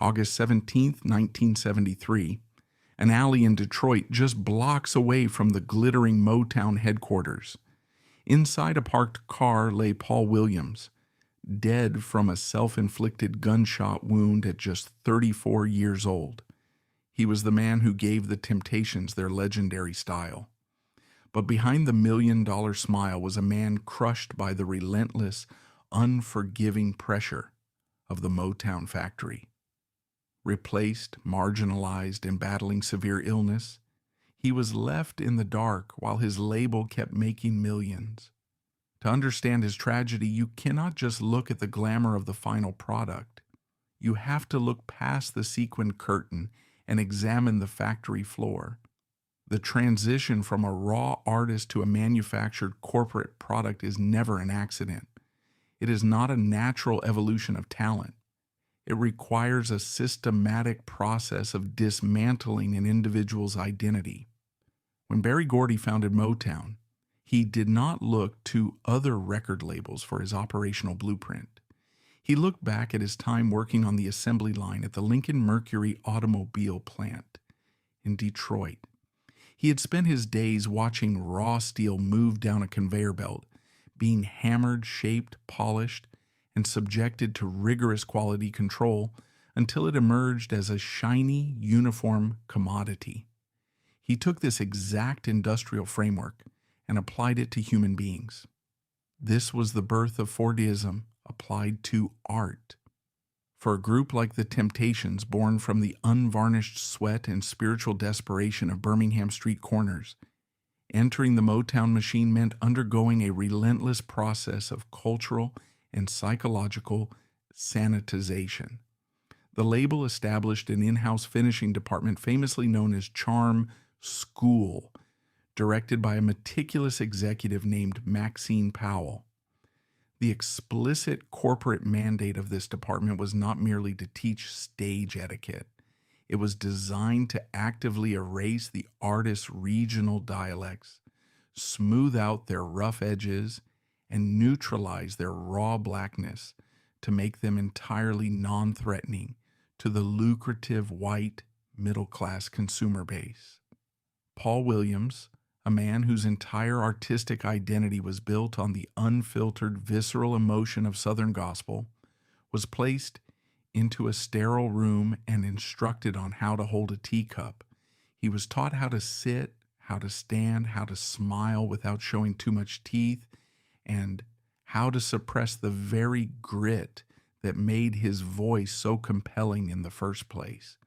August 17, 1973, an alley in Detroit just blocks away from the glittering Motown headquarters. Inside a parked car lay Paul Williams, dead from a self-inflicted gunshot wound at just 34 years old. He was the man who gave the Temptations their legendary style. But behind the million-dollar smile was a man crushed by the relentless, unforgiving pressure of the Motown factory. Replaced, marginalized, and battling severe illness, he was left in the dark while his label kept making millions. To understand his tragedy, you cannot just look at the glamour of the final product. You have to look past the sequined curtain and examine the factory floor. The transition from a raw artist to a manufactured corporate product is never an accident. It is not a natural evolution of talent. It requires a systematic process of dismantling an individual's identity. When Berry Gordy founded Motown, he did not look to other record labels for his operational blueprint. He looked back at his time working on the assembly line at the Lincoln Mercury automobile plant in Detroit. He had spent his days watching raw steel move down a conveyor belt, being hammered, shaped, polished, and subjected to rigorous quality control until it emerged as a shiny, uniform commodity. He took this exact industrial framework and applied it to human beings. This was the birth of Fordism applied to art. For a group like the Temptations, born from the unvarnished sweat and spiritual desperation of Birmingham street corners, entering the Motown machine meant undergoing a relentless process of cultural and psychological sanitization. The label established an in-house finishing department famously known as Charm School, directed by a meticulous executive named Maxine Powell. The explicit corporate mandate of this department was not merely to teach stage etiquette. It was designed to actively erase the artist's regional dialects, smooth out their rough edges, and neutralize their raw blackness to make them entirely non-threatening to the lucrative white middle-class consumer base. Paul Williams, a man whose entire artistic identity was built on the unfiltered, visceral emotion of Southern gospel, was placed into a sterile room and instructed on how to hold a teacup. He was taught how to sit, how to stand, how to smile without showing too much teeth, and how to suppress the very grit that made his voice so compelling in the first place.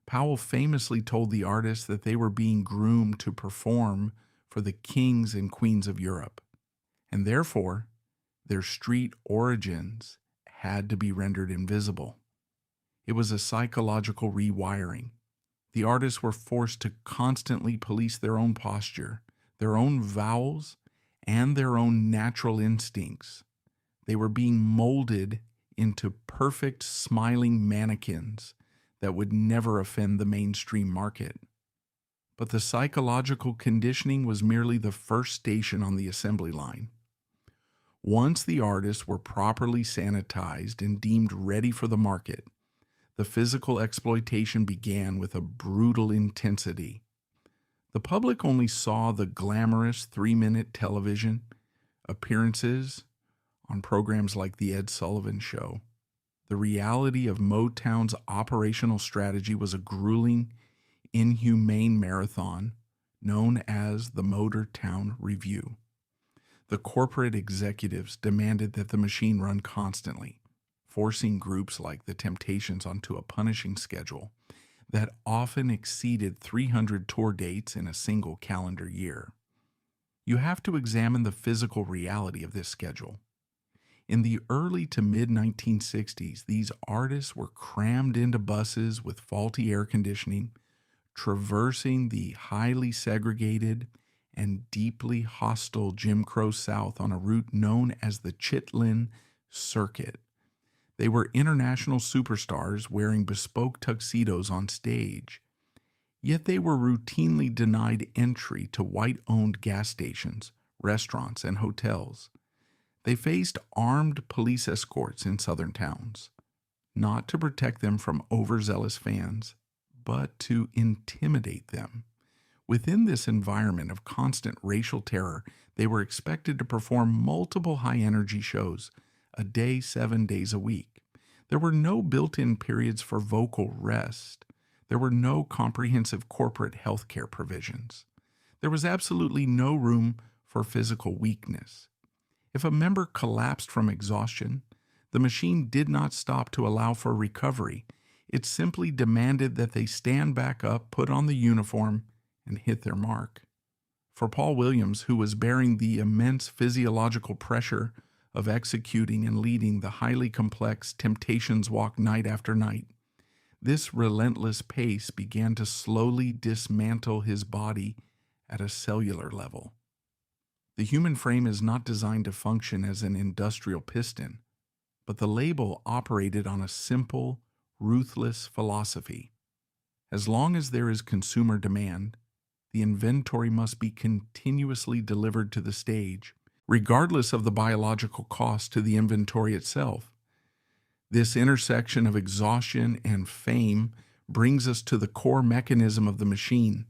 Powell famously told the artists that they were being groomed to perform for the kings and queens of Europe, and therefore their street origins had to be rendered invisible. It was a psychological rewiring. The artists were forced to constantly police their own posture, their own vowels, and their own natural instincts. They were being molded into perfect, smiling mannequins that would never offend the mainstream market. But the psychological conditioning was merely the first station on the assembly line. Once the artists were properly sanitized and deemed ready for the market, the physical exploitation began with a brutal intensity. The public only saw the glamorous 3-minute television appearances on programs like The Ed Sullivan Show. The reality of Motown's operational strategy was a grueling, inhumane marathon known as the Motown Review. The corporate executives demanded that the machine run constantly, forcing groups like the Temptations onto a punishing schedule that often exceeded 300 tour dates in a single calendar year. You have to examine the physical reality of this schedule. In the early to mid-1960s, these artists were crammed into buses with faulty air conditioning, traversing the highly segregated and deeply hostile Jim Crow South on a route known as the Chitlin Circuit. They were international superstars wearing bespoke tuxedos on stage, yet they were routinely denied entry to white-owned gas stations, restaurants, and hotels. They faced armed police escorts in southern towns. not to protect them from overzealous fans, but to intimidate them. Within this environment of constant racial terror, they were expected to perform multiple high-energy shows, a day, 7 days a week. There were no built-in periods for vocal rest. There were no comprehensive corporate health care provisions. There was absolutely no room for physical weakness. If a member collapsed from exhaustion, the machine did not stop to allow for recovery. It simply demanded that they stand back up, put on the uniform, and hit their mark. For Paul Williams, who was bearing the immense physiological pressure of executing and leading the highly complex Temptations walk night after night, this relentless pace began to slowly dismantle his body at a cellular level. The human frame is not designed to function as an industrial piston, but the label operated on a simple, ruthless philosophy. As long as there is consumer demand, the inventory must be continuously delivered to the stage, regardless of the biological cost to the inventory itself. This intersection of exhaustion and fame brings us to the core mechanism of the machine,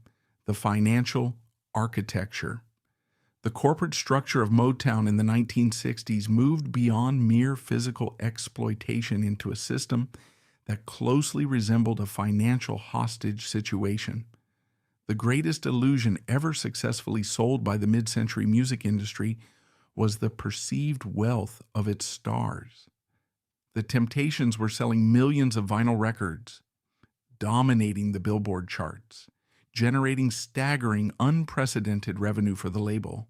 the financial architecture. The corporate structure of Motown in the 1960s moved beyond mere physical exploitation into a system that closely resembled a financial hostage situation. The greatest illusion ever successfully sold by the mid-century music industry was the perceived wealth of its stars. The Temptations were selling millions of vinyl records, dominating the Billboard charts, generating staggering, unprecedented revenue for the label,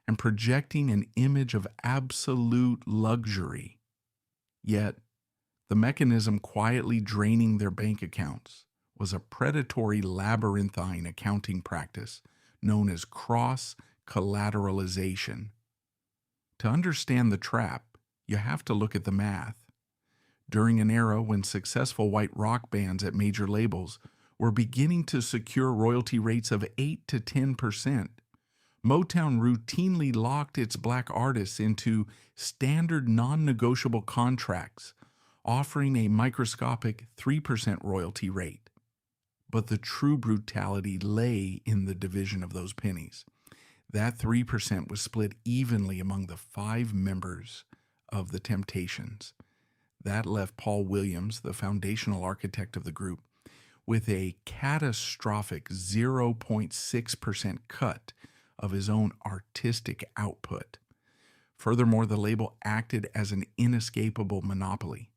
and projecting an image of absolute luxury. Yet, the mechanism quietly draining their bank accounts was a predatory labyrinthine accounting practice known as cross-collateralization. To understand the trap, you have to look at the math. During an era when successful white rock bands at major labels were beginning to secure royalty rates of 8 to 10%, Motown routinely locked its black artists into standard non-negotiable contracts, offering a microscopic 3% royalty rate. But the true brutality lay in the division of those pennies. That 3% was split evenly among the 5 members of the Temptations. That left Paul Williams, the foundational architect of the group, with a catastrophic 0.6% cut of his own artistic output. Furthermore, the label acted as an inescapable monopoly.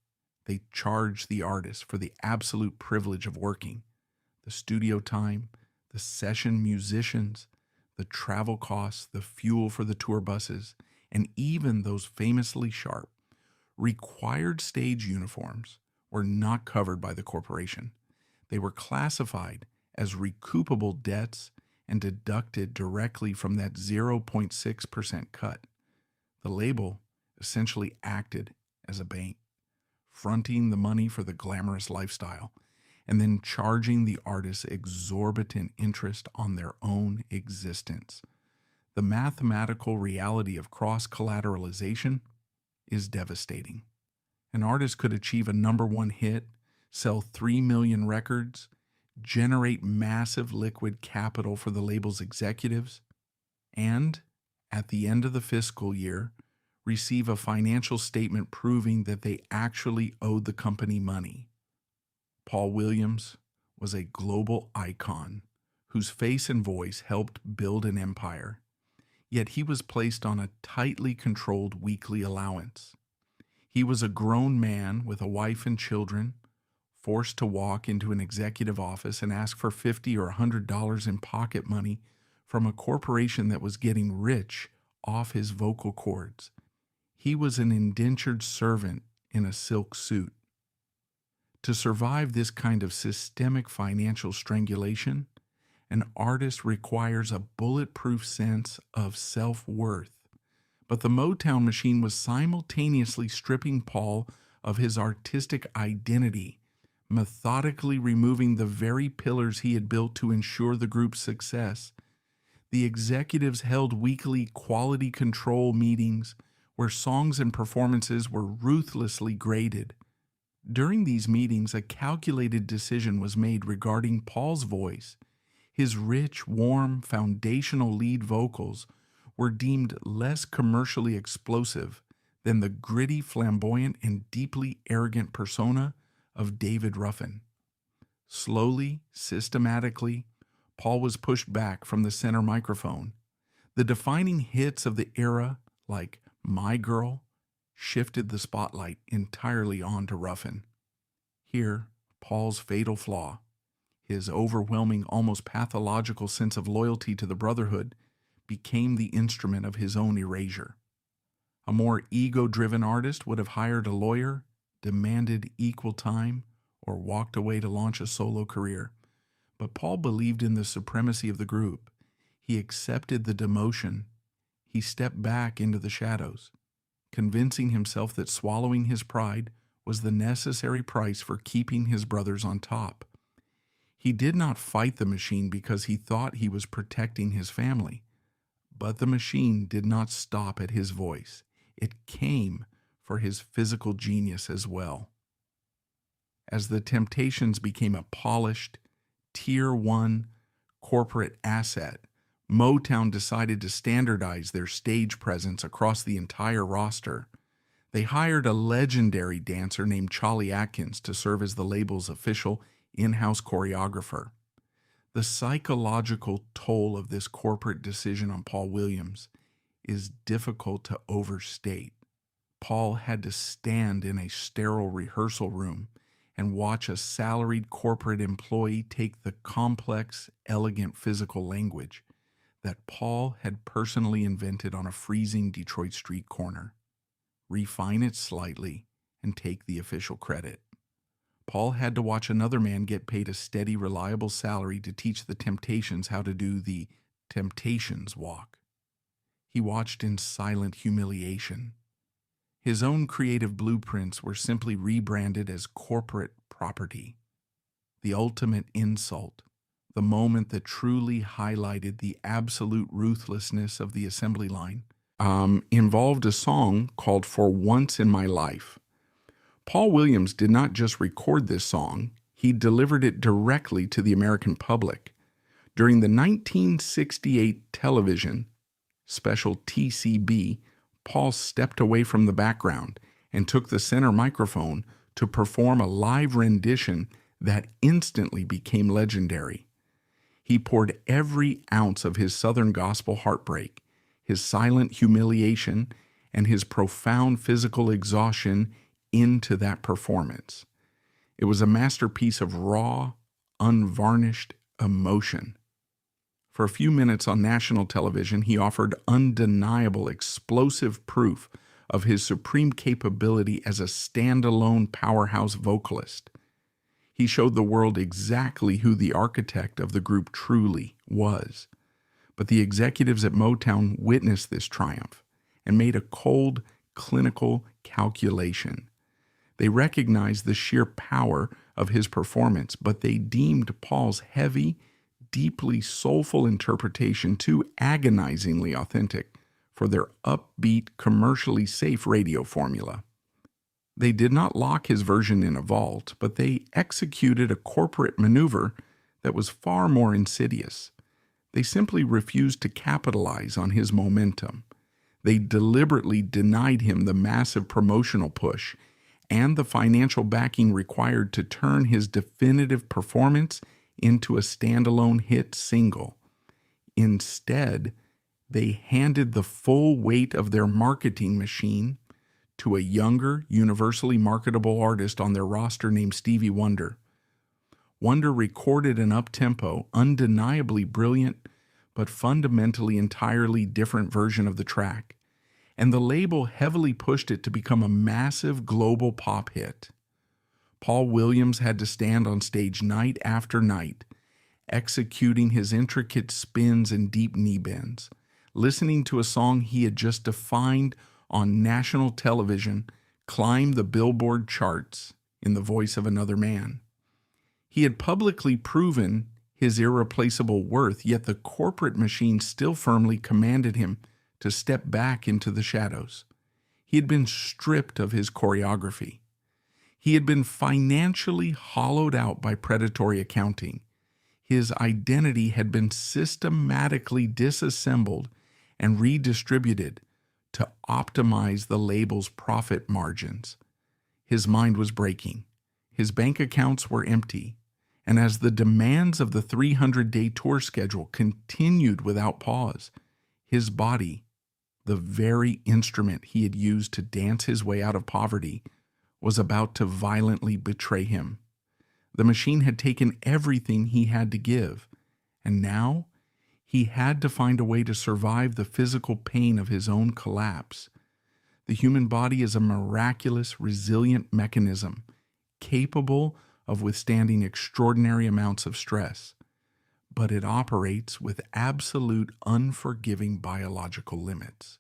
They charged the artist for the absolute privilege of working. The studio time, the session musicians, the travel costs, the fuel for the tour buses, and even those famously sharp, required stage uniforms were not covered by the corporation. They were classified as recoupable debts and deducted directly from that 0.6% cut. The label essentially acted as a bank, fronting the money for the glamorous lifestyle, and then charging the artists exorbitant interest on their own existence. The mathematical reality of cross-collateralization is devastating. An artist could achieve a #1 hit, sell 3 million records, generate massive liquid capital for the label's executives, and, at the end of the fiscal year, receive a financial statement proving that they actually owed the company money. Paul Williams was a global icon whose face and voice helped build an empire, yet he was placed on a tightly controlled weekly allowance. He was a grown man with a wife and children, forced to walk into an executive office and ask for $50 or $100 in pocket money from a corporation that was getting rich off his vocal cords. He was an indentured servant in a silk suit. To survive this kind of systemic financial strangulation, an artist requires a bulletproof sense of self-worth. But the Motown machine was simultaneously stripping Paul of his artistic identity, methodically removing the very pillars he had built to ensure the group's success. The executives held weekly quality control meetings where songs and performances were ruthlessly graded. During these meetings, a calculated decision was made regarding Paul's voice. His rich, warm, foundational lead vocals were deemed less commercially explosive than the gritty, flamboyant, and deeply arrogant persona of David Ruffin. Slowly, systematically, Paul was pushed back from the center microphone. The defining hits of the era, like My Girl, shifted the spotlight entirely onto Ruffin. Here, Paul's fatal flaw, his overwhelming, almost pathological sense of loyalty to the Brotherhood, became the instrument of his own erasure. A more ego-driven artist would have hired a lawyer, demanded equal time, or walked away to launch a solo career. But Paul believed in the supremacy of the group. He accepted the demotion. He stepped back into the shadows, convincing himself that swallowing his pride was the necessary price for keeping his brothers on top. He did not fight the machine because he thought he was protecting his family. But the machine did not stop at his voice. It came for his physical genius as well. As the Temptations became a polished, Tier 1 corporate asset, Motown decided to standardize their stage presence across the entire roster. They hired a legendary dancer named Charlie Atkins to serve as the label's official in-house choreographer. The psychological toll of this corporate decision on Paul Williams is difficult to overstate. Paul had to stand in a sterile rehearsal room and watch a salaried corporate employee take the complex, elegant physical language that Paul had personally invented on a freezing Detroit street corner, refine it slightly, and take the official credit. Paul had to watch another man get paid a steady, reliable salary to teach the Temptations how to do the Temptations walk. He watched in silent humiliation. His own creative blueprints were simply rebranded as corporate property. The ultimate insult, the moment that truly highlighted the absolute ruthlessness of the assembly line, involved a song called For Once in My Life. Paul Williams did not just record this song, he delivered it directly to the American public. During the 1968 television special TCB, Paul stepped away from the background and took the center microphone to perform a live rendition that instantly became legendary. He poured every ounce of his Southern gospel heartbreak, his silent humiliation, and his profound physical exhaustion into that performance. It was a masterpiece of raw, unvarnished emotion. For a few minutes on national television, he offered undeniable, explosive proof of his supreme capability as a standalone powerhouse vocalist. He showed the world exactly who the architect of the group truly was. But the executives at Motown witnessed this triumph and made a cold, clinical calculation. They recognized the sheer power of his performance, but they deemed Paul's heavy, deeply soulful interpretation too agonizingly authentic for their upbeat, commercially safe radio formula. They did not lock his version in a vault, but they executed a corporate maneuver that was far more insidious. They simply refused to capitalize on his momentum. They deliberately denied him the massive promotional push and the financial backing required to turn his definitive performance into a standalone hit single. Instead, they handed the full weight of their marketing machine to a younger, universally marketable artist on their roster named Stevie Wonder. Wonder recorded an up-tempo, undeniably brilliant, but fundamentally entirely different version of the track, and the label heavily pushed it to become a massive global pop hit. Paul Williams had to stand on stage night after night, executing his intricate spins and deep knee bends, listening to a song he had just defined on national television climb the Billboard charts in the voice of another man. He had publicly proven his irreplaceable worth, yet the corporate machine still firmly commanded him to step back into the shadows. He had been stripped of his choreography. He had been financially hollowed out by predatory accounting. His identity had been systematically disassembled and redistributed to optimize the label's profit margins. His mind was breaking. His bank accounts were empty. And as the demands of the 300-day tour schedule continued without pause, his body, the very instrument he had used to dance his way out of poverty, was about to violently betray him. The machine had taken everything he had to give, and now he had to find a way to survive the physical pain of his own collapse. The human body is a miraculous, resilient mechanism, capable of withstanding extraordinary amounts of stress, but it operates with absolute unforgiving biological limits.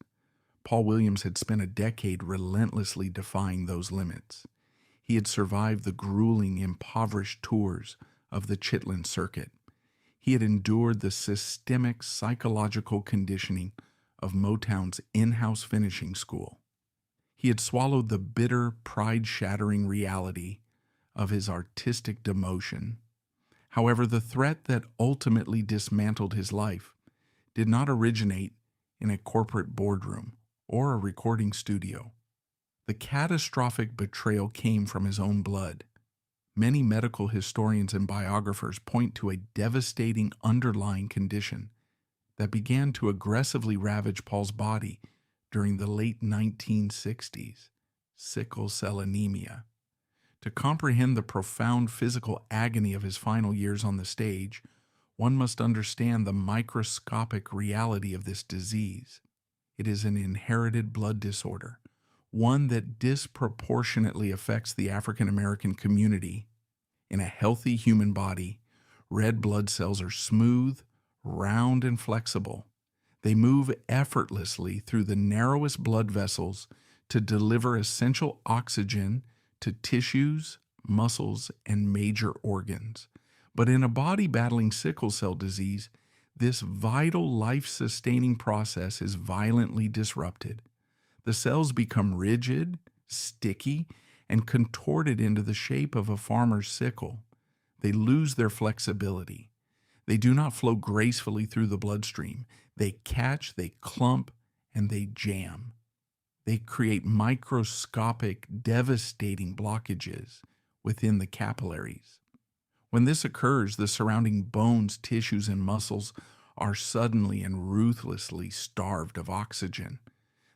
Paul Williams had spent a decade relentlessly defying those limits. He had survived the grueling, impoverished tours of the Chitlin circuit. He had endured the systemic psychological conditioning of Motown's in-house finishing school. He had swallowed the bitter, pride-shattering reality of his artistic demotion. However, the threat that ultimately dismantled his life did not originate in a corporate boardroom or a recording studio. The catastrophic betrayal came from his own blood. Many medical historians and biographers point to a devastating underlying condition that began to aggressively ravage Paul's body during the late 1960s, sickle cell anemia. To comprehend the profound physical agony of his final years on the stage, one must understand the microscopic reality of this disease. It is an inherited blood disorder, one that disproportionately affects the African American community. In a healthy human body, red blood cells are smooth, round, and flexible. They move effortlessly through the narrowest blood vessels to deliver essential oxygen to tissues, muscles, and major organs. But in a body battling sickle cell disease, this vital life-sustaining process is violently disrupted. The cells become rigid, sticky, and contorted into the shape of a farmer's sickle. They lose their flexibility. They do not flow gracefully through the bloodstream. They catch, they clump, and they jam. They create microscopic, devastating blockages within the capillaries. When this occurs, the surrounding bones, tissues, and muscles are suddenly and ruthlessly starved of oxygen.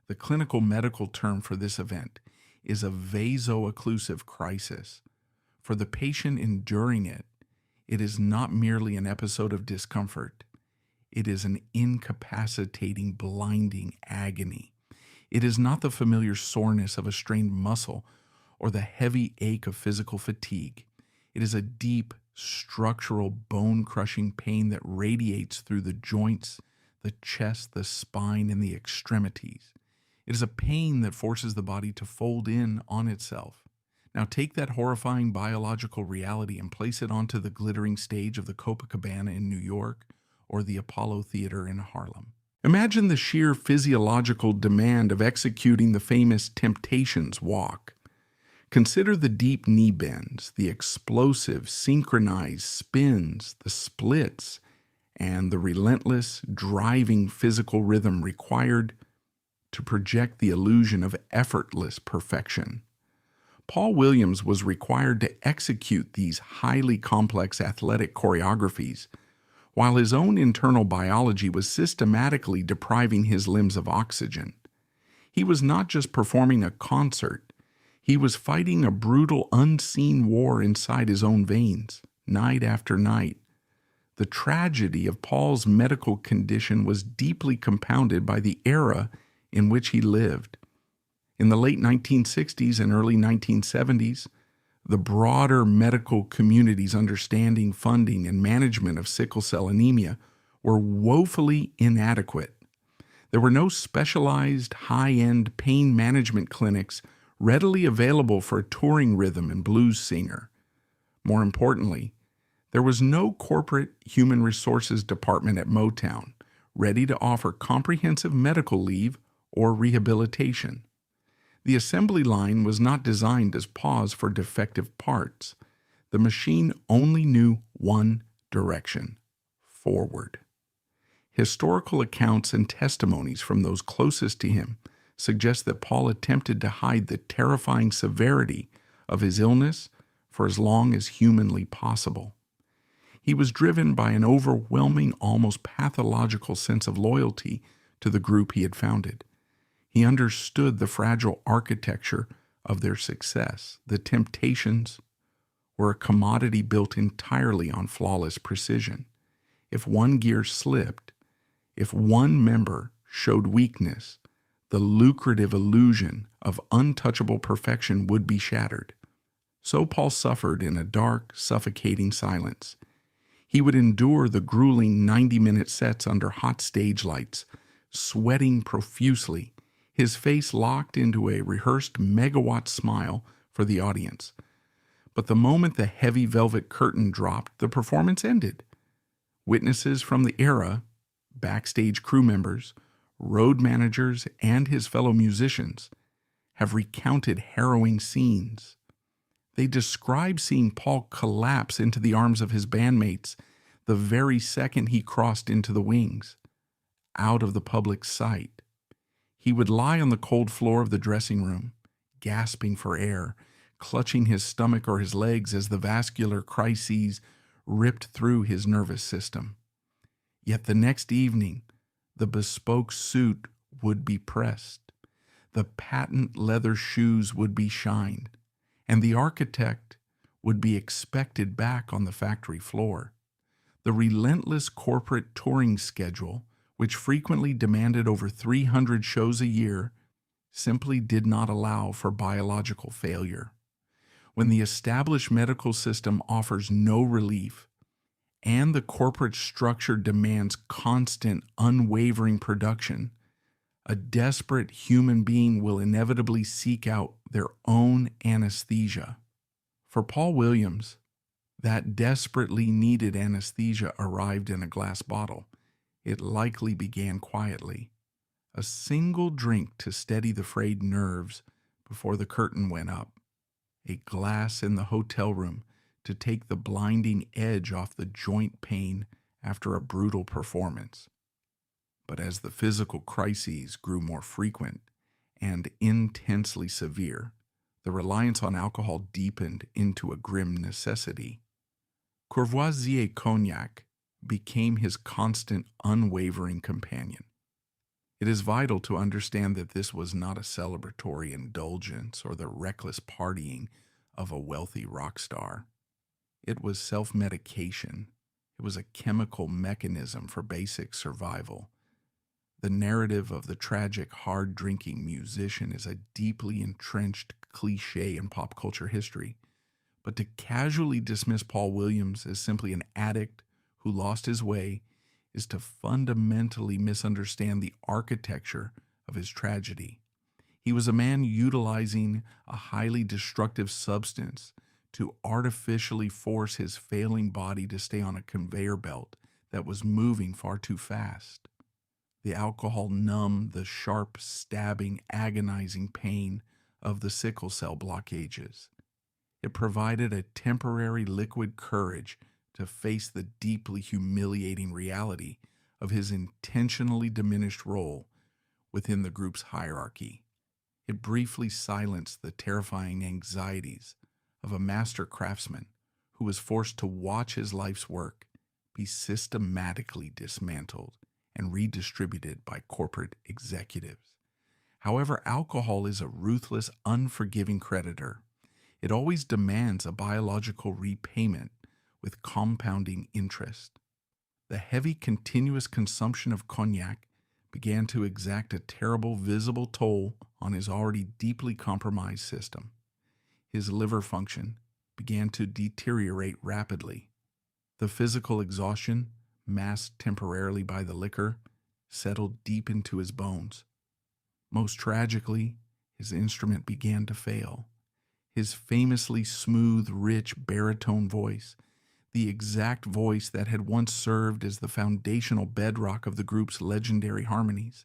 The clinical medical term for this event is a vaso-occlusive crisis. For the patient enduring it, it is not merely an episode of discomfort. It is an incapacitating, blinding agony. It is not the familiar soreness of a strained muscle or the heavy ache of physical fatigue. It is a deep, structural, bone-crushing pain that radiates through the joints, the chest, the spine, and the extremities. It is a pain that forces the body to fold in on itself. Now take that horrifying biological reality and place it onto the glittering stage of the Copacabana in New York or the Apollo Theater in Harlem. Imagine the sheer physiological demand of executing the famous Temptations walk. Consider the deep knee bends, the explosive, synchronized spins, the splits, and the relentless, driving physical rhythm required to project the illusion of effortless perfection. Paul Williams was required to execute these highly complex athletic choreographies, while his own internal biology was systematically depriving his limbs of oxygen. He was not just performing a concert, he was fighting a brutal, unseen war inside his own veins, night after night. The tragedy of Paul's medical condition was deeply compounded by the era in which he lived. In the late 1960s and early 1970s, the broader medical community's understanding, funding, and management of sickle cell anemia were woefully inadequate. There were no specialized, high-end pain management clinics readily available for a touring rhythm and blues singer. More importantly, there was no corporate human resources department at Motown ready to offer comprehensive medical leave or rehabilitation. The assembly line was not designed as pause for defective parts. The machine only knew one direction: forward. Historical accounts and testimonies from those closest to him suggest that Paul attempted to hide the terrifying severity of his illness for as long as humanly possible. He was driven by an overwhelming, almost pathological sense of loyalty to the group he had founded. He understood the fragile architecture of their success. The Temptations were a commodity built entirely on flawless precision. If one gear slipped, if one member showed weakness, the lucrative illusion of untouchable perfection would be shattered. So Paul suffered in a dark, suffocating silence. He would endure the grueling 90-minute sets under hot stage lights, sweating profusely, his face locked into a rehearsed megawatt smile for the audience. But the moment the heavy velvet curtain dropped, the performance ended. Witnesses from the era, backstage crew members, road managers, and his fellow musicians have recounted harrowing scenes. They describe seeing Paul collapse into the arms of his bandmates the very second he crossed into the wings, out of the public sight. He would lie on the cold floor of the dressing room, gasping for air, clutching his stomach or his legs as the vascular crises ripped through his nervous system. Yet the next evening, the bespoke suit would be pressed, the patent leather shoes would be shined, and the architect would be expected back on the factory floor. The relentless corporate touring schedule, which frequently demanded over 300 shows a year, simply did not allow for biological failure. When the established medical system offers no relief, and the corporate structure demands constant, unwavering production, a desperate human being will inevitably seek out their own anesthesia. For Paul Williams, that desperately needed anesthesia arrived in a glass bottle. It likely began quietly. A single drink to steady the frayed nerves before the curtain went up. A glass in the hotel room to take the blinding edge off the joint pain after a brutal performance. But as the physical crises grew more frequent and intensely severe, the reliance on alcohol deepened into a grim necessity. Courvoisier cognac became his constant, unwavering companion. It is vital to understand that this was not a celebratory indulgence or the reckless partying of a wealthy rock star. It was self-medication. It was a chemical mechanism for basic survival. The narrative of the tragic, hard-drinking musician is a deeply entrenched cliché in pop culture history. But to casually dismiss Paul Williams as simply an addict who lost his way is to fundamentally misunderstand the architecture of his tragedy. He was a man utilizing a highly destructive substance to artificially force his failing body to stay on a conveyor belt that was moving far too fast. The alcohol numbed the sharp, stabbing, agonizing pain of the sickle cell blockages. It provided a temporary liquid courage to face the deeply humiliating reality of his intentionally diminished role within the group's hierarchy. It briefly silenced the terrifying anxieties of a master craftsman who was forced to watch his life's work be systematically dismantled and redistributed by corporate executives. However, alcohol is a ruthless, unforgiving creditor. It always demands a biological repayment with compounding interest. The heavy, continuous consumption of cognac began to exact a terrible, visible toll on his already deeply compromised system. His liver function began to deteriorate rapidly. The physical exhaustion, masked temporarily by the liquor, settled deep into his bones. Most tragically, his instrument began to fail. His famously smooth, rich baritone voice, the exact voice that had once served as the foundational bedrock of the group's legendary harmonies,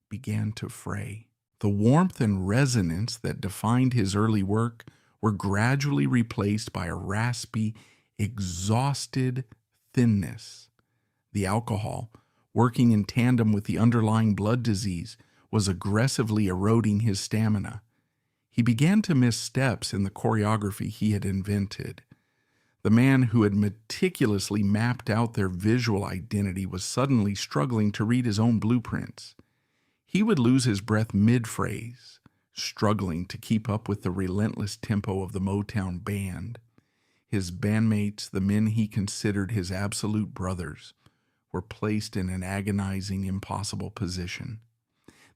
began to fray. The warmth and resonance that defined his early work were gradually replaced by a raspy, exhausted thinness. The alcohol, working in tandem with the underlying blood disease, was aggressively eroding his stamina. He began to miss steps in the choreography he had invented. The man who had meticulously mapped out their visual identity was suddenly struggling to read his own blueprints. He would lose his breath mid-phrase, struggling to keep up with the relentless tempo of the Motown band. His bandmates, the men he considered his absolute brothers, were placed in an agonizing, impossible position.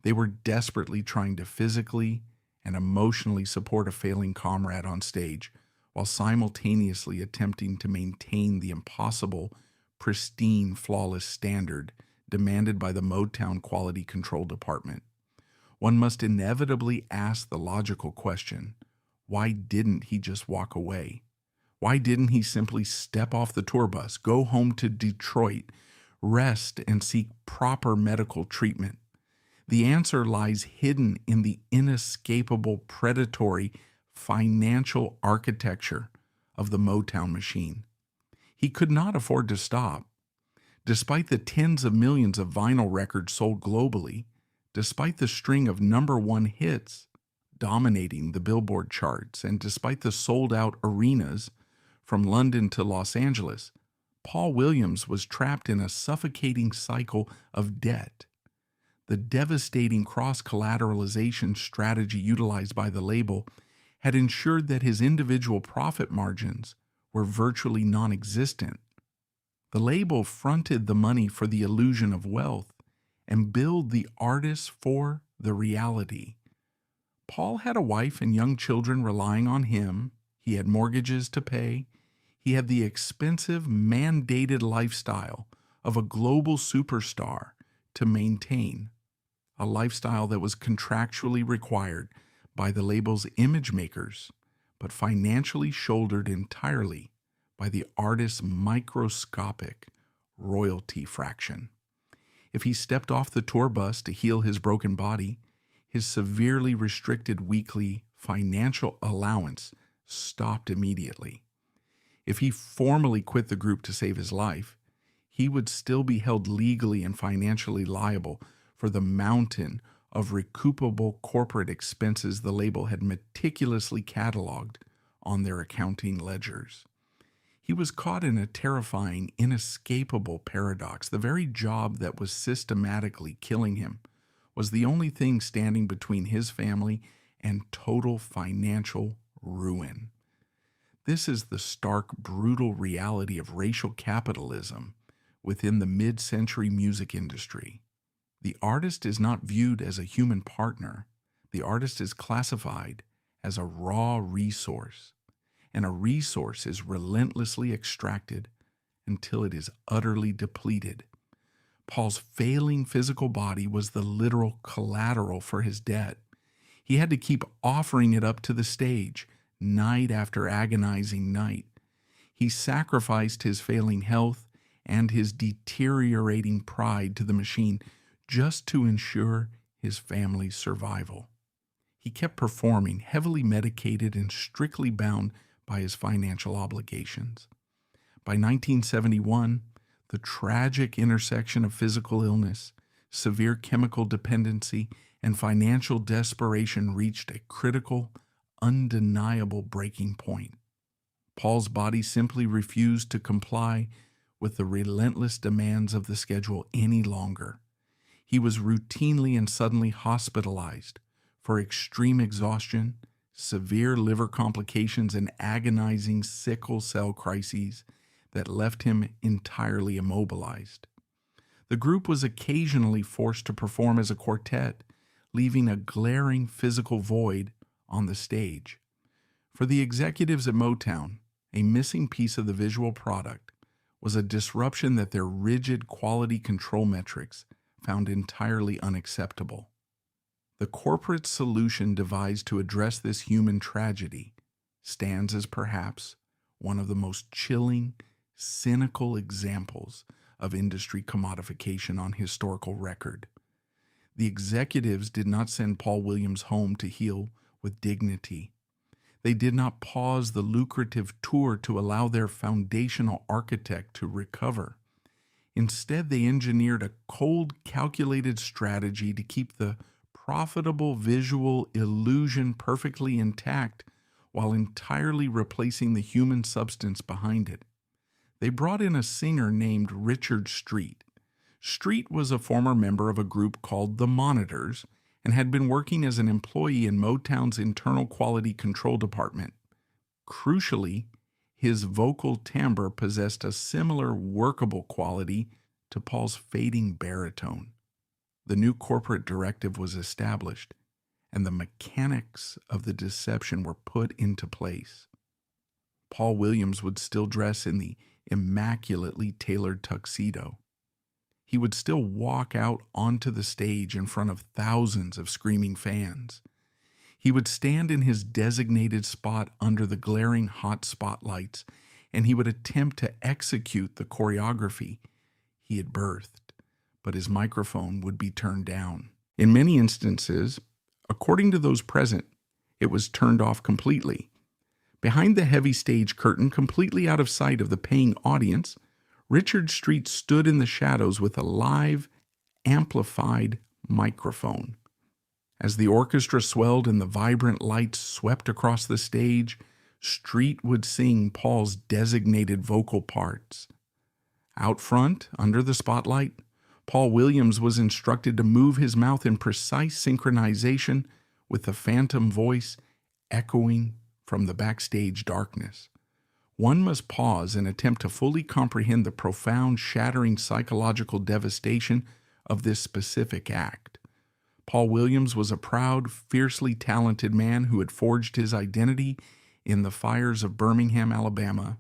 They were desperately trying to physically and emotionally support a failing comrade on stage, while simultaneously attempting to maintain the impossible, pristine, flawless standard demanded by the Motown Quality Control Department. One must inevitably ask the logical question, why didn't he just walk away? Why didn't he simply step off the tour bus, go home to Detroit, rest, and seek proper medical treatment? The answer lies hidden in the inescapable predatory financial architecture of the Motown machine. He could not afford to stop. Despite the tens of millions of vinyl records sold globally, despite the string of #1 hits dominating the Billboard charts, and despite the sold-out arenas from London to Los Angeles, Paul Williams was trapped in a suffocating cycle of debt. The devastating cross-collateralization strategy utilized by the label had ensured that his individual profit margins were virtually non-existent. The label fronted the money for the illusion of wealth and billed the artists for the reality. Paul had a wife and young children relying on him. He had mortgages to pay. He had the expensive, mandated lifestyle of a global superstar to maintain, a lifestyle that was contractually required by the label's image makers, but financially shouldered entirely by the artist's microscopic royalty fraction. If he stepped off the tour bus to heal his broken body, his severely restricted weekly financial allowance stopped immediately. If he formally quit the group to save his life, he would still be held legally and financially liable for the mountain of recoupable corporate expenses the label had meticulously cataloged on their accounting ledgers. He was caught in a terrifying, inescapable paradox. The very job that was systematically killing him was the only thing standing between his family and total financial ruin. This is the stark, brutal reality of racial capitalism within the mid-century music industry. The artist is not viewed as a human partner. The artist is classified as a raw resource, and a resource is relentlessly extracted until it is utterly depleted. Paul's failing physical body was the literal collateral for his debt. He had to keep offering it up to the stage, night after agonizing night. He sacrificed his failing health and his deteriorating pride to the machine just to ensure his family's survival. He kept performing, heavily medicated and strictly bound by his financial obligations. By 1971, the tragic intersection of physical illness, severe chemical dependency, and financial desperation reached a critical, undeniable breaking point. Paul's body simply refused to comply with the relentless demands of the schedule any longer. He was routinely and suddenly hospitalized for extreme exhaustion, severe liver complications, and agonizing sickle cell crises that left him entirely immobilized. The group was occasionally forced to perform as a quartet, leaving a glaring physical void on the stage. For the executives at Motown, a missing piece of the visual product was a disruption that their rigid quality control metrics found entirely unacceptable. The corporate solution devised to address this human tragedy stands as perhaps one of the most chilling, cynical examples of industry commodification on historical record. The executives did not send Paul Williams home to heal with dignity. They did not pause the lucrative tour to allow their foundational architect to recover. Instead, they engineered a cold, calculated strategy to keep the profitable visual illusion perfectly intact while entirely replacing the human substance behind it. They brought in a singer named Richard Street. Street was a former member of a group called the Monitors and had been working as an employee in Motown's internal quality control department. Crucially, his vocal timbre possessed a similar workable quality to Paul's fading baritone. The new corporate directive was established, and the mechanics of the deception were put into place. Paul Williams would still dress in the immaculately tailored tuxedo. He would still walk out onto the stage in front of thousands of screaming fans. He would stand in his designated spot under the glaring hot spotlights, and he would attempt to execute the choreography he had birthed, but his microphone would be turned down. In many instances, according to those present, it was turned off completely. Behind the heavy stage curtain, completely out of sight of the paying audience, Richard Street stood in the shadows with a live, amplified microphone. As the orchestra swelled and the vibrant lights swept across the stage, Street would sing Paul's designated vocal parts. Out front, under the spotlight, Paul Williams was instructed to move his mouth in precise synchronization with the phantom voice echoing from the backstage darkness. One must pause and attempt to fully comprehend the profound, shattering psychological devastation of this specific act. Paul Williams was a proud, fiercely talented man who had forged his identity in the fires of Birmingham, Alabama.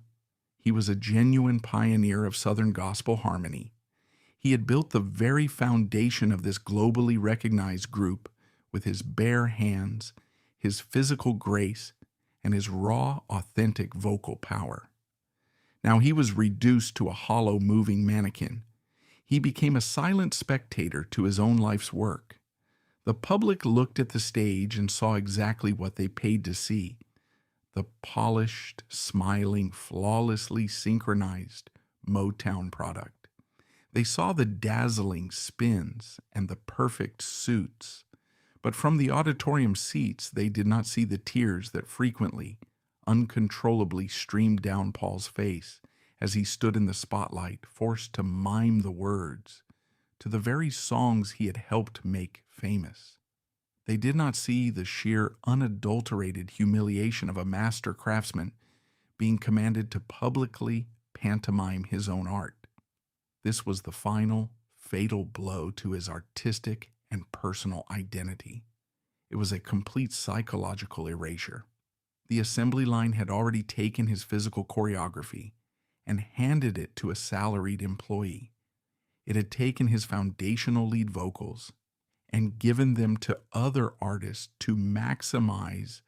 He was a genuine pioneer of Southern gospel harmony. He had built the very foundation of this globally recognized group with his bare hands, his physical grace, and his raw, authentic vocal power. Now he was reduced to a hollow, moving mannequin. He became a silent spectator to his own life's work. The public looked at the stage and saw exactly what they paid to see: the polished, smiling, flawlessly synchronized Motown product. They saw the dazzling spins and the perfect suits. But from the auditorium seats, they did not see the tears that frequently, uncontrollably streamed down Paul's face as he stood in the spotlight, forced to mime the words to the very songs he had helped make famous. They did not see the sheer, unadulterated humiliation of a master craftsman being commanded to publicly pantomime his own art. This was the final, fatal blow to his artistic and personal identity. It was a complete psychological erasure. The assembly line had already taken his physical choreography and handed it to a salaried employee. It had taken his foundational lead vocals and given them to other artists to maximize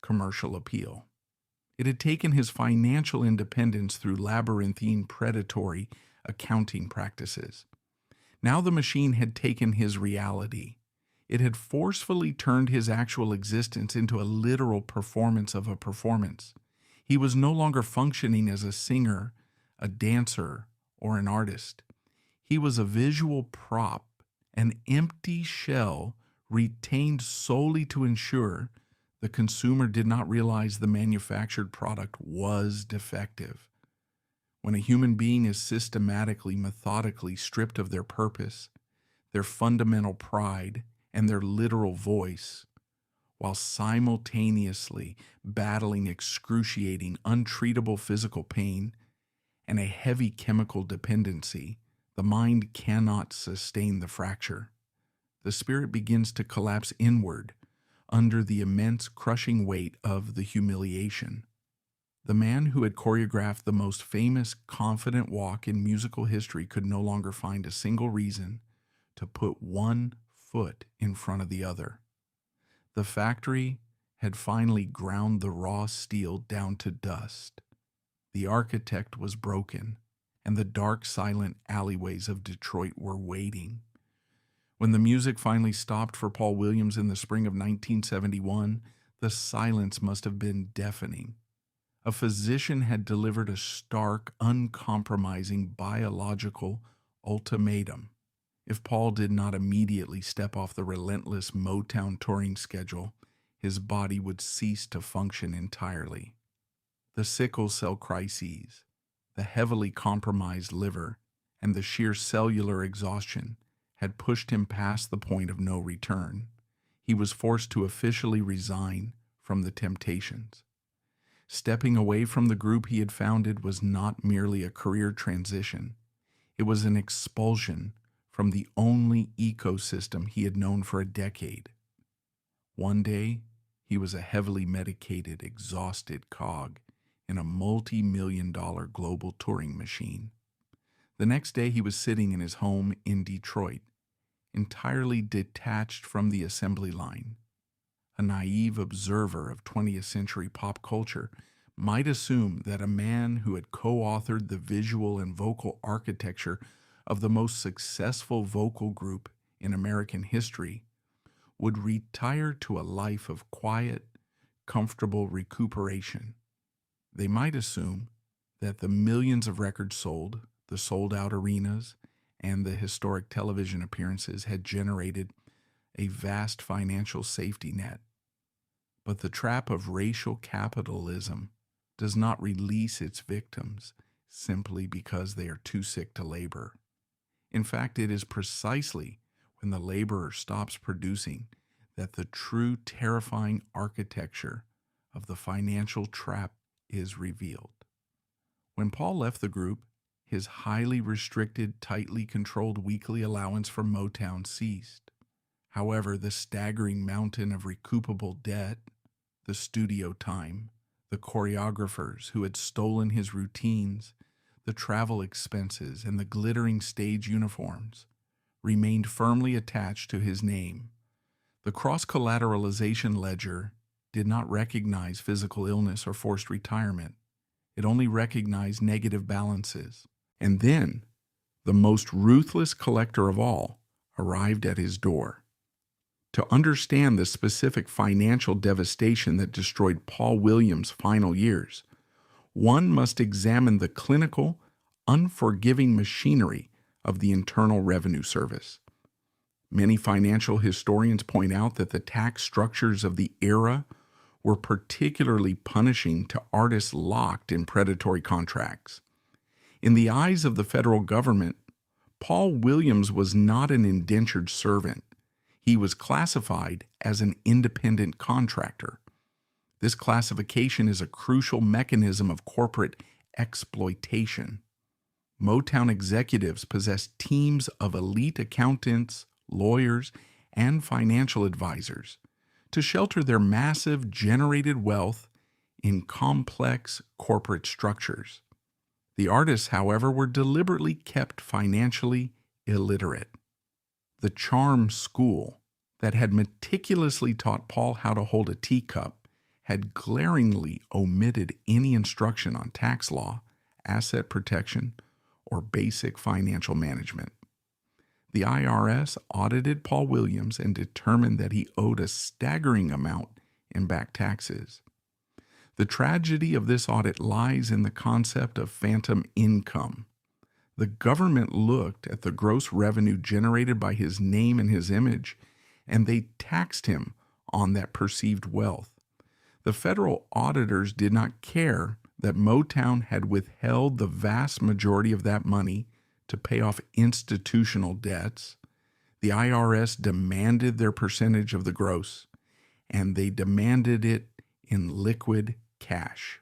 commercial appeal. It had taken his financial independence through labyrinthine, predatory accounting practices. Now the machine had taken his reality. It had forcefully turned his actual existence into a literal performance of a performance. He was no longer functioning as a singer, a dancer, or an artist. He was a visual prop, an empty shell retained solely to ensure the consumer did not realize the manufactured product was defective. When a human being is systematically, methodically stripped of their purpose, their fundamental pride, and their literal voice, while simultaneously battling excruciating, untreatable physical pain and a heavy chemical dependency, the mind cannot sustain the fracture. The spirit begins to collapse inward under the immense, crushing weight of the humiliation. The man who had choreographed the most famous, confident walk in musical history could no longer find a single reason to put one foot in front of the other. The factory had finally ground the raw steel down to dust. The architect was broken, and the dark, silent alleyways of Detroit were waiting. When the music finally stopped for Paul Williams in the spring of 1971, the silence must have been deafening. A physician had delivered a stark, uncompromising biological ultimatum. If Paul did not immediately step off the relentless Motown touring schedule, his body would cease to function entirely. The sickle cell crises, the heavily compromised liver, and the sheer cellular exhaustion had pushed him past the point of no return. He was forced to officially resign from the Temptations. Stepping away from the group he had founded was not merely a career transition. It was an expulsion from the only ecosystem he had known for a decade. One day, he was a heavily medicated, exhausted cog in a multi-million-dollar global touring machine. The next day, he was sitting in his home in Detroit, entirely detached from the assembly line. A naive observer of 20th century pop culture might assume that a man who had co-authored the visual and vocal architecture of the most successful vocal group in American history would retire to a life of quiet, comfortable recuperation. They might assume that the millions of records sold, the sold-out arenas, and the historic television appearances had generated a vast financial safety net. But the trap of racial capitalism does not release its victims simply because they are too sick to labor. In fact, it is precisely when the laborer stops producing that the true terrifying architecture of the financial trap is revealed. When Paul left the group, his highly restricted, tightly controlled weekly allowance from Motown ceased. However, the staggering mountain of recoupable debt, the studio time, the choreographers who had stolen his routines, the travel expenses, and the glittering stage uniforms remained firmly attached to his name. The cross-collateralization ledger did not recognize physical illness or forced retirement. It only recognized negative balances. And then, the most ruthless collector of all arrived at his door. To understand the specific financial devastation that destroyed Paul Williams' final years, one must examine the clinical, unforgiving machinery of the Internal Revenue Service. Many financial historians point out that the tax structures of the era were particularly punishing to artists locked in predatory contracts. In the eyes of the federal government, Paul Williams was not an indentured servant. He was classified as an independent contractor. This classification is a crucial mechanism of corporate exploitation. Motown executives possessed teams of elite accountants, lawyers, and financial advisors to shelter their massive generated wealth in complex corporate structures. The artists, however, were deliberately kept financially illiterate. The charm school that had meticulously taught Paul how to hold a teacup had glaringly omitted any instruction on tax law, asset protection, or basic financial management. The IRS audited Paul Williams and determined that he owed a staggering amount in back taxes. The tragedy of this audit lies in the concept of phantom income. The government looked at the gross revenue generated by his name and his image, and they taxed him on that perceived wealth. The federal auditors did not care that Motown had withheld the vast majority of that money to pay off institutional debts. The IRS demanded their percentage of the gross, and they demanded it in liquid cash.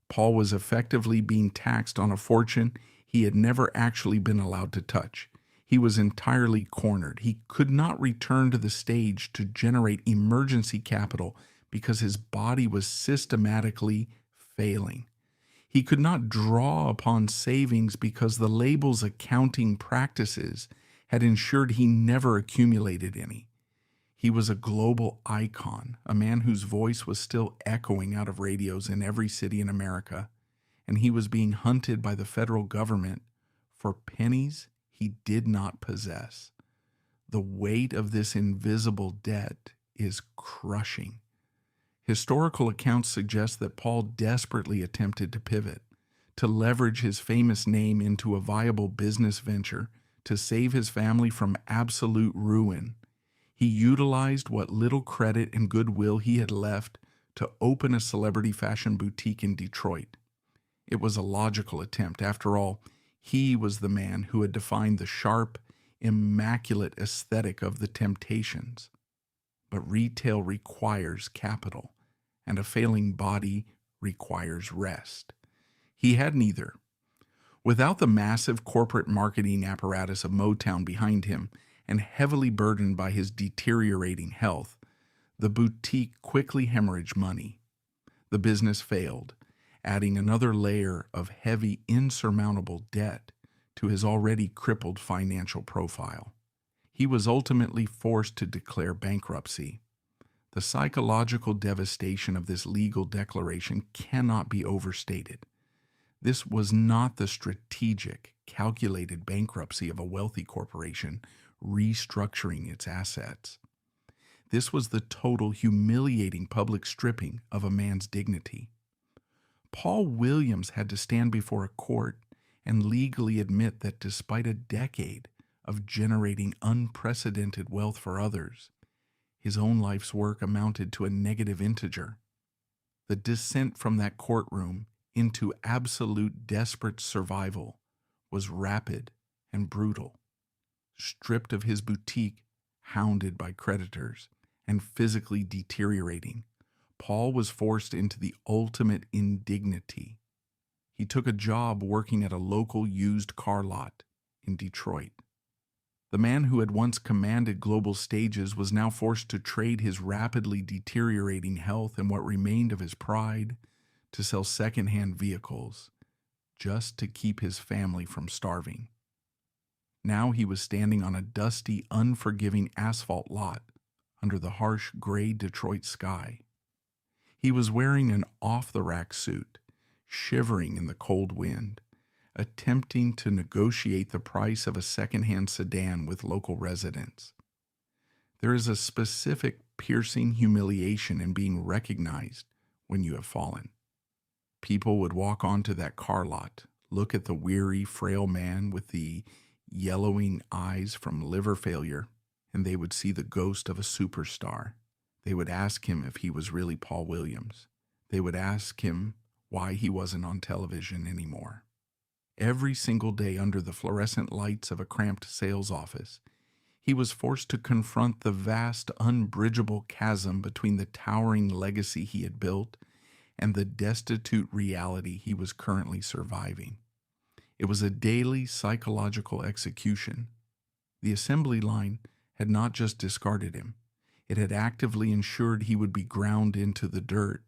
Paul was effectively being taxed on a fortune he had never actually been allowed to touch. He was entirely cornered. He could not return to the stage to generate emergency capital because his body was systematically failing. He could not draw upon savings because the label's accounting practices had ensured he never accumulated any. He was a global icon, a man whose voice was still echoing out of radios in every city in America, and he was being hunted by the federal government for pennies he did not possess. The weight of this invisible debt is crushing. Historical accounts suggest that Paul desperately attempted to pivot, to leverage his famous name into a viable business venture, to save his family from absolute ruin. He utilized what little credit and goodwill he had left to open a celebrity fashion boutique in Detroit. It was a logical attempt. After all, he was the man who had defined the sharp, immaculate aesthetic of the Temptations. But retail requires capital, and a failing body requires rest. He had neither. Without the massive corporate marketing apparatus of Motown behind him, and heavily burdened by his deteriorating health, the boutique quickly hemorrhaged money. The business failed, adding another layer of heavy, insurmountable debt to his already crippled financial profile. He was ultimately forced to declare bankruptcy. The psychological devastation of this legal declaration cannot be overstated. This was not the strategic, calculated bankruptcy of a wealthy corporation restructuring its assets. This was the total, humiliating public stripping of a man's dignity. Paul Williams had to stand before a court and legally admit that despite a decade of generating unprecedented wealth for others, his own life's work amounted to a negative integer. The descent from that courtroom into absolute desperate survival was rapid and brutal. Stripped of his boutique, hounded by creditors, and physically deteriorating, Paul was forced into the ultimate indignity. He took a job working at a local used car lot in Detroit. The man who had once commanded global stages was now forced to trade his rapidly deteriorating health and what remained of his pride to sell second-hand vehicles, just to keep his family from starving. Now he was standing on a dusty, unforgiving asphalt lot under the harsh gray Detroit sky. He was wearing an off-the-rack suit, shivering in the cold wind, attempting to negotiate the price of a second-hand sedan with local residents. There is a specific piercing humiliation in being recognized when you have fallen. People would walk onto that car lot, look at the weary, frail man with the yellowing eyes from liver failure, and they would see the ghost of a superstar. They would ask him if he was really Paul Williams. They would ask him why he wasn't on television anymore. Every single day under the fluorescent lights of a cramped sales office, he was forced to confront the vast, unbridgeable chasm between the towering legacy he had built and the destitute reality he was currently surviving. It was a daily psychological execution. The assembly line had not just discarded him, it had actively ensured he would be ground into the dirt.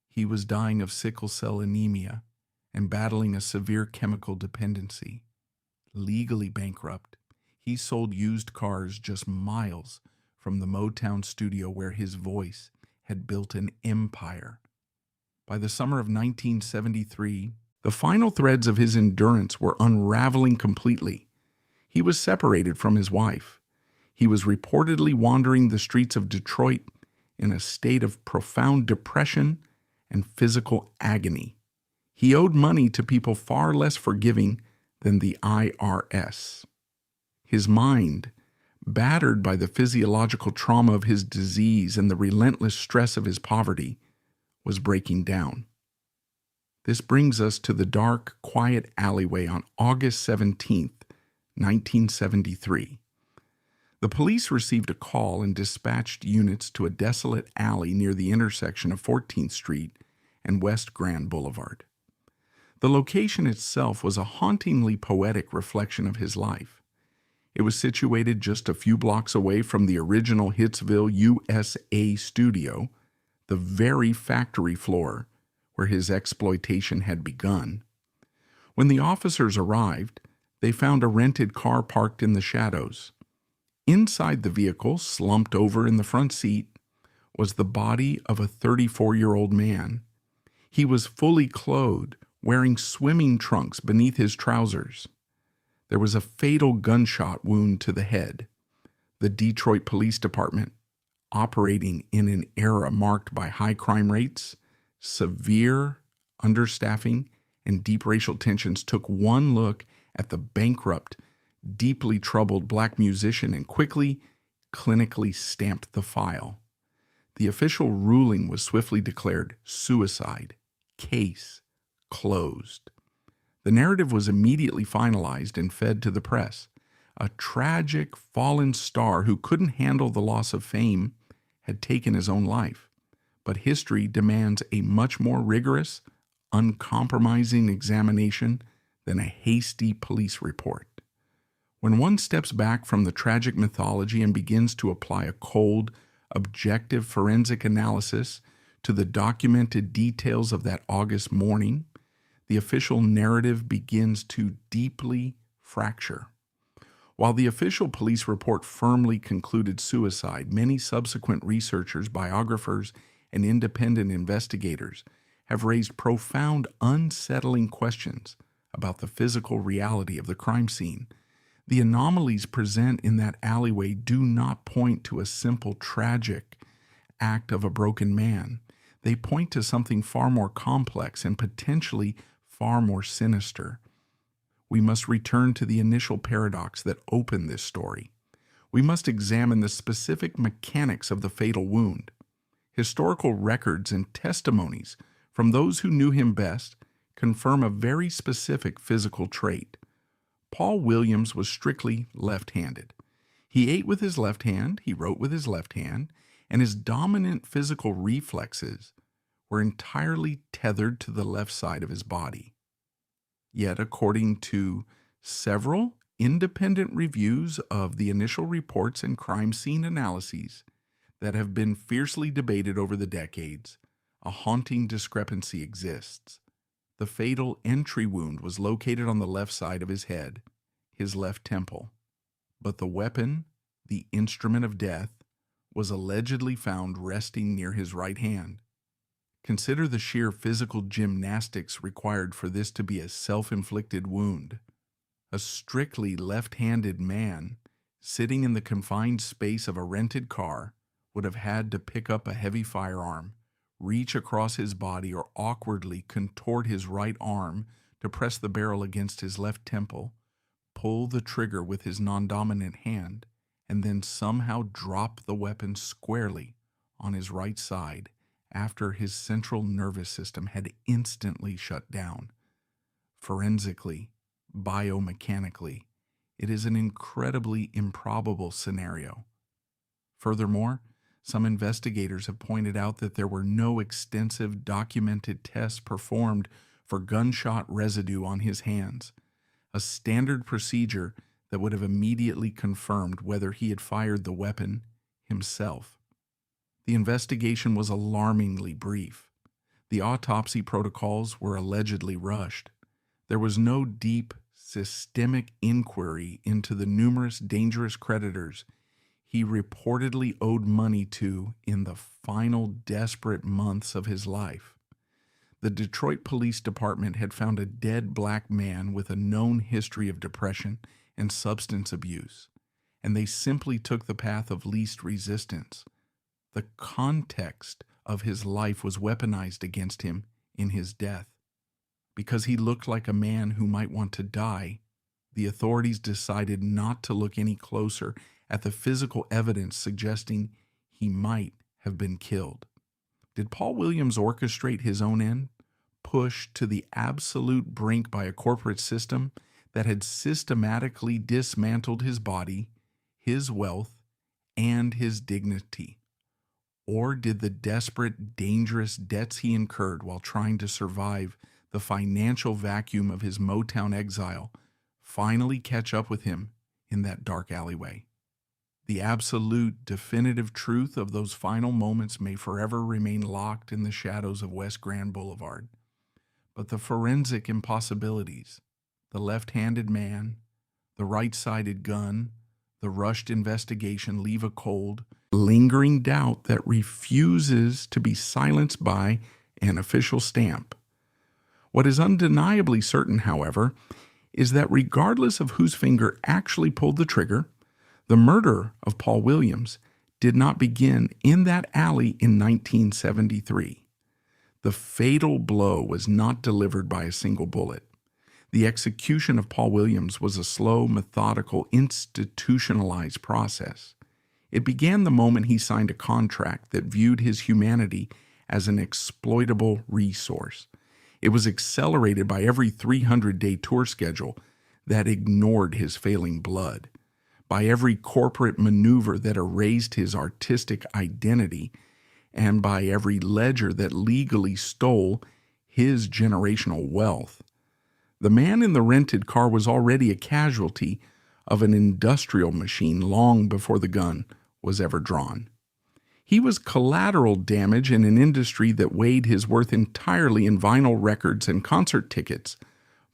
He was dying of sickle cell anemia and battling a severe chemical dependency. Legally bankrupt, he sold used cars just miles from the Motown studio where his voice had built an empire. By the summer of 1973, the final threads of his endurance were unraveling completely. He was separated from his wife. He was reportedly wandering the streets of Detroit in a state of profound depression and physical agony. He owed money to people far less forgiving than the IRS. His mind, battered by the physiological trauma of his disease and the relentless stress of his poverty, was breaking down. This brings us to the dark, quiet alleyway on August 17th, 1973. The police received a call and dispatched units to a desolate alley near the intersection of 14th Street and West Grand Boulevard. The location itself was a hauntingly poetic reflection of his life. It was situated just a few blocks away from the original Hitsville, USA studio, the very factory floor where his exploitation had begun. When the officers arrived, they found a rented car parked in the shadows. Inside the vehicle, slumped over in the front seat, was the body of a 34-year-old man. He was fully clothed, wearing swimming trunks beneath his trousers. There was a fatal gunshot wound to the head. The Detroit Police Department, operating in an era marked by high crime rates, severe understaffing, and deep racial tensions, took one look at the bankrupt, deeply troubled black musician and quickly, clinically stamped the file. The official ruling was swiftly declared suicide, case closed. The narrative was immediately finalized and fed to the press. A tragic, fallen star who couldn't handle the loss of fame had taken his own life. But history demands a much more rigorous, uncompromising examination than a hasty police report. When one steps back from the tragic mythology and begins to apply a cold, objective forensic analysis to the documented details of that August morning, the official narrative begins to deeply fracture. While the official police report firmly concluded suicide, many subsequent researchers, biographers, and independent investigators have raised profound, unsettling questions about the physical reality of the crime scene. The anomalies present in that alleyway do not point to a simple tragic act of a broken man. They point to something far more complex and potentially far more sinister. We must return to the initial paradox that opened this story. We must examine the specific mechanics of the fatal wound. Historical records and testimonies from those who knew him best confirm a very specific physical trait. Paul Williams was strictly left-handed. He ate with his left hand, he wrote with his left hand, and his dominant physical reflexes were entirely tethered to the left side of his body. Yet, according to several independent reviews of the initial reports and crime scene analyses that have been fiercely debated over the decades, a haunting discrepancy exists. The fatal entry wound was located on the left side of his head, his left temple, but the weapon, the instrument of death, was allegedly found resting near his right hand. Consider the sheer physical gymnastics required for this to be a self-inflicted wound. A strictly left-handed man, sitting in the confined space of a rented car, would have had to pick up a heavy firearm, reach across his body, or awkwardly contort his right arm to press the barrel against his left temple, pull the trigger with his non-dominant hand, and then somehow drop the weapon squarely on his right side after his central nervous system had instantly shut down. Forensically, biomechanically, it is an incredibly improbable scenario. Furthermore, some investigators have pointed out that there were no extensive documented tests performed for gunshot residue on his hands, a standard procedure that would have immediately confirmed whether he had fired the weapon himself. The investigation was alarmingly brief. The autopsy protocols were allegedly rushed. There was no deep, systemic inquiry into the numerous dangerous creditors he reportedly owed money to in the final desperate months of his life. The Detroit Police Department had found a dead black man with a known history of depression and substance abuse, and they simply took the path of least resistance. The context of his life was weaponized against him in his death. Because he looked like a man who might want to die, the authorities decided not to look any closer at the physical evidence suggesting he might have been killed. Did Paul Williams orchestrate his own end, pushed to the absolute brink by a corporate system that had systematically dismantled his body, his wealth, and his dignity? Or did the desperate, dangerous debts he incurred while trying to survive the financial vacuum of his Motown exile finally catch up with him in that dark alleyway? The absolute, definitive truth of those final moments may forever remain locked in the shadows of West Grand Boulevard. But the forensic impossibilities, the left-handed man, the right-sided gun, the rushed investigation leave a cold, lingering doubt that refuses to be silenced by an official stamp. What is undeniably certain, however, is that regardless of whose finger actually pulled the trigger, The murder of Paul Williams did not begin in that alley in 1973. The fatal blow was not delivered by a single bullet. The execution of Paul Williams was a slow, methodical, institutionalized process. It began the moment he signed a contract that viewed his humanity as an exploitable resource. It was accelerated by every 300-day tour schedule that ignored his failing blood, by every corporate maneuver that erased his artistic identity, and by every ledger that legally stole his generational wealth. The man in the rented car was already a casualty of an industrial machine long before the gun was ever drawn. He was collateral damage in an industry that weighed his worth entirely in vinyl records and concert tickets,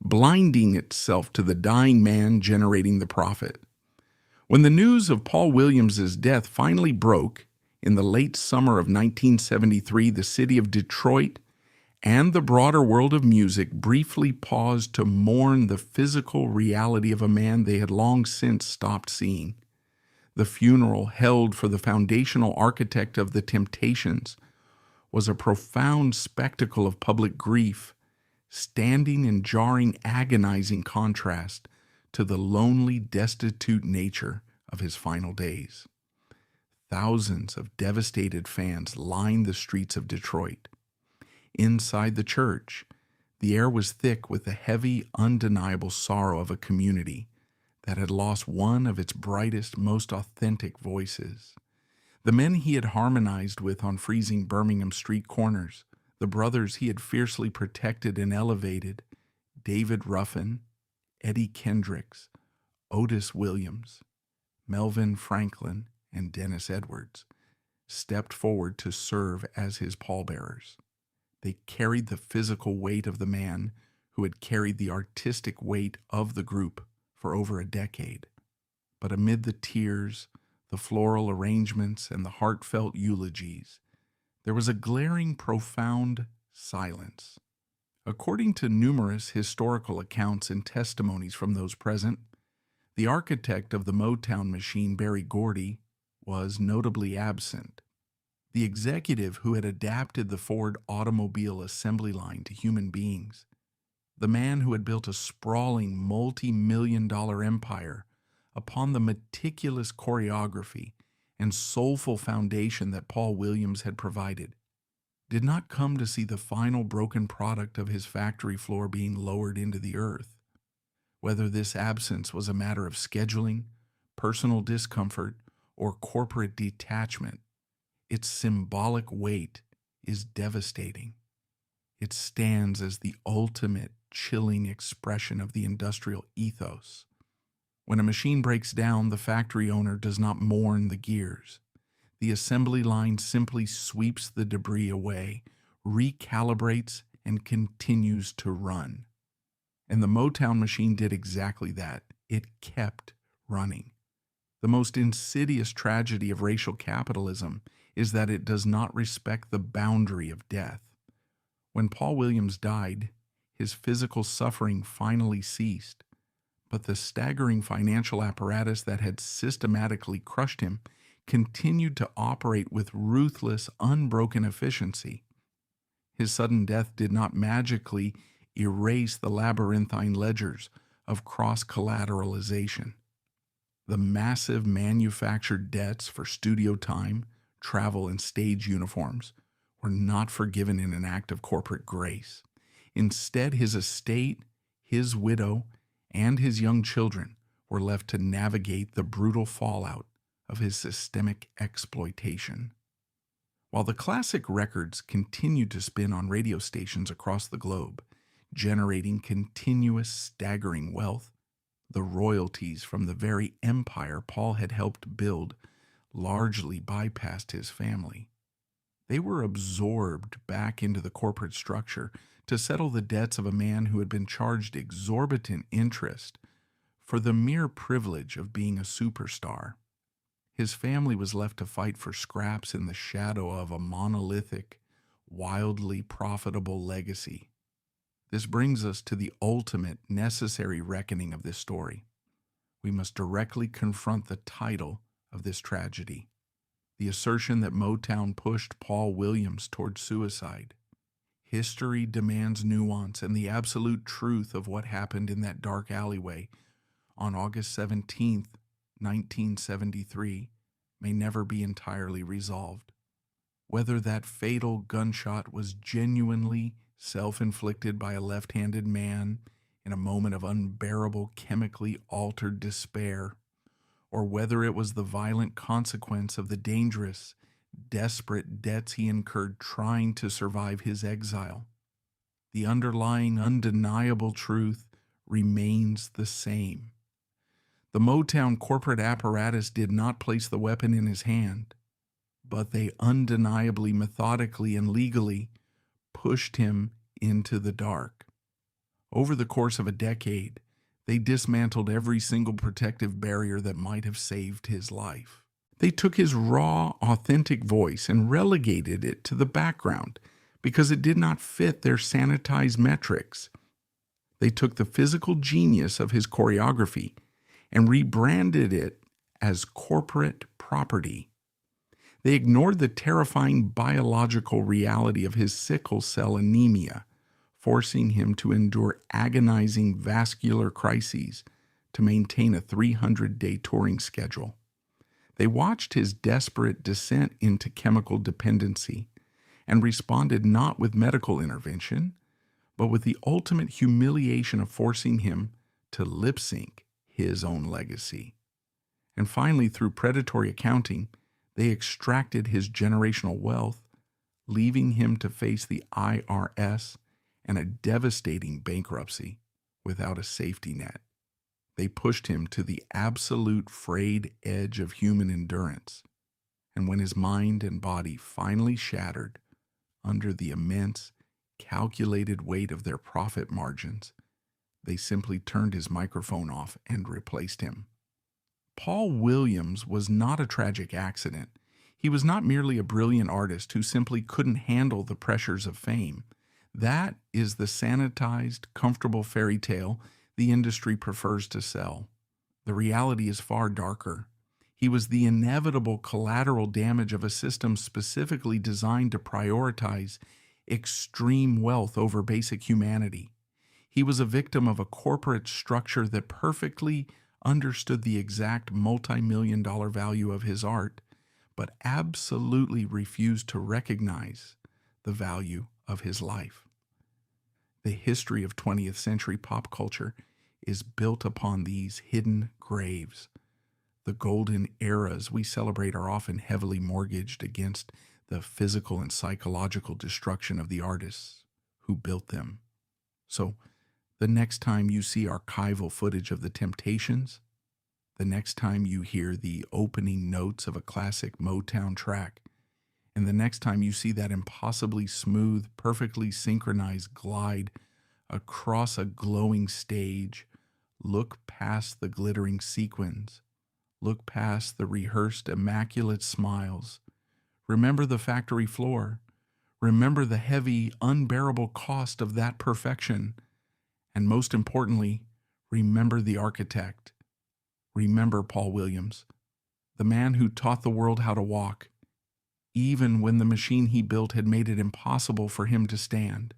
blinding itself to the dying man generating the profit. When the news of Paul Williams's death finally broke in the late summer of 1973, the city of Detroit and the broader world of music briefly paused to mourn the physical reality of a man they had long since stopped seeing. The funeral held for the foundational architect of the Temptations was a profound spectacle of public grief, standing in jarring, agonizing contrast to the lonely, destitute nature of his final days. Thousands of devastated fans lined the streets of Detroit. Inside the church, the air was thick with the heavy, undeniable sorrow of a community that had lost one of its brightest, most authentic voices. The men he had harmonized with on freezing Birmingham street corners, the brothers he had fiercely protected and elevated, David Ruffin, Eddie Kendricks, Otis Williams, Melvin Franklin, and Dennis Edwards, stepped forward to serve as his pallbearers. They carried the physical weight of the man who had carried the artistic weight of the group for over a decade. But amid the tears, the floral arrangements, and the heartfelt eulogies, there was a glaring, profound silence. According to numerous historical accounts and testimonies from those present, the architect of the Motown machine, Berry Gordy, was notably absent. The executive who had adapted the Ford automobile assembly line to human beings, the man who had built a sprawling multi-million-dollar empire upon the meticulous choreography and soulful foundation that Paul Williams had provided, did not come to see the final broken product of his factory floor being lowered into the earth. Whether this absence was a matter of scheduling, personal discomfort, or corporate detachment, its symbolic weight is devastating. It stands as the ultimate chilling expression of the industrial ethos. When a machine breaks down, the factory owner does not mourn the gears. The assembly line simply sweeps the debris away, recalibrates, and continues to run. And the Motown machine did exactly that. It kept running. The most insidious tragedy of racial capitalism is that it does not respect the boundary of death. When Paul Williams died, his physical suffering finally ceased, but the staggering financial apparatus that had systematically crushed him continued to operate with ruthless, unbroken efficiency. His sudden death did not magically erase the labyrinthine ledgers of cross-collateralization. The massive manufactured debts for studio time, travel, and stage uniforms were not forgiven in an act of corporate grace. Instead, his estate, his widow, and his young children were left to navigate the brutal fallout of his systemic exploitation. While the classic records continued to spin on radio stations across the globe, generating continuous, staggering wealth, the royalties from the very empire Paul had helped build largely bypassed his family. They were absorbed back into the corporate structure to settle the debts of a man who had been charged exorbitant interest for the mere privilege of being a superstar. His family was left to fight for scraps in the shadow of a monolithic, wildly profitable legacy. This brings us to the ultimate necessary reckoning of this story. we must directly confront the title of this tragedy, the assertion that Motown pushed Paul Williams toward suicide. History demands nuance, and the absolute truth of what happened in that dark alleyway on August 17th, 1973, may never be entirely resolved. Whether that fatal gunshot was genuinely self-inflicted by a left-handed man in a moment of unbearable chemically altered despair, or whether it was the violent consequence of the dangerous, desperate debts he incurred trying to survive his exile, the underlying undeniable truth remains the same. The Motown corporate apparatus did not place the weapon in his hand, but they undeniably, methodically, and legally pushed him into the dark. Over the course of a decade, they dismantled every single protective barrier that might have saved his life. They took his raw, authentic voice and relegated it to the background because it did not fit their sanitized metrics. They took the physical genius of his choreography and rebranded it as corporate property. They ignored the terrifying biological reality of his sickle cell anemia, forcing him to endure agonizing vascular crises to maintain a 300-day touring schedule. They watched his desperate descent into chemical dependency and responded not with medical intervention, but with the ultimate humiliation of forcing him to lip-sync his own legacy. And finally, through predatory accounting, they extracted his generational wealth, leaving him to face the IRS and a devastating bankruptcy without a safety net. They pushed him to the absolute frayed edge of human endurance. And when his mind and body finally shattered under the immense, calculated weight of their profit margins, they simply turned his microphone off and replaced him. Paul Williams was not a tragic accident. He was not merely a brilliant artist who simply couldn't handle the pressures of fame. That is the sanitized, comfortable fairy tale the industry prefers to sell. The reality is far darker. He was the inevitable collateral damage of a system specifically designed to prioritize extreme wealth over basic humanity. He was a victim of a corporate structure that perfectly understood the exact multi-million-dollar value of his art, but absolutely refused to recognize the value of his life. The history of 20th century pop culture is built upon these hidden graves. The golden eras we celebrate are often heavily mortgaged against the physical and psychological destruction of the artists who built them. So, the next time you see archival footage of the Temptations, the next time you hear the opening notes of a classic Motown track, and the next time you see that impossibly smooth, perfectly synchronized glide across a glowing stage, look past the glittering sequins, look past the rehearsed immaculate smiles, remember the factory floor, remember the heavy, unbearable cost of that perfection, and most importantly, remember the architect. Remember Paul Williams, the man who taught the world how to walk, even when the machine he built had made it impossible for him to stand.